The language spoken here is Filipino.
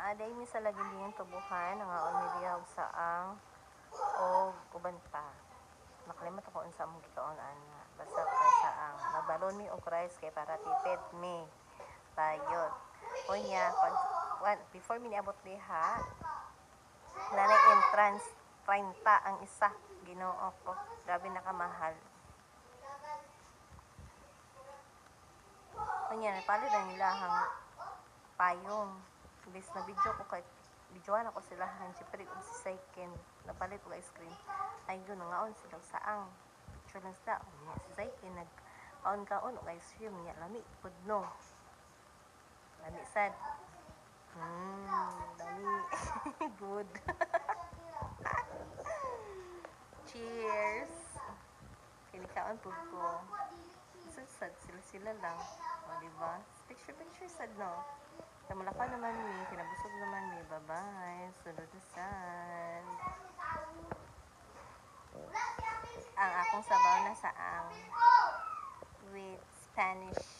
Naaday mi sa lagi din tubuhan nga umiliyag sa ang o uban pa. Nakalimot ako unsa mong gikaon ana. Basta kay sa ang nagbalon mi og rice kay para tipid mi. Bayot. Unya pag before mi niabot diha, nanay entrance 30 ang isa. Ginoo ko. Grabe na kamahal. Unya napalid ang ilahang payong. Imbes na video ko kay videoan ako sila han siyempre og si Saiken napalit og ice cream ay yun nangaon sila saang picture lang sila unya si Saiken nag kaon og ice cream niya lami pud no lami sad lami good cheers kinikaon pud ko sad sila lang o diba picture sad no. Malakaw naman mi, kinabusog naman mi. Bye-bye. Sunod na sad. Ang akong sabaw na saang with Spanish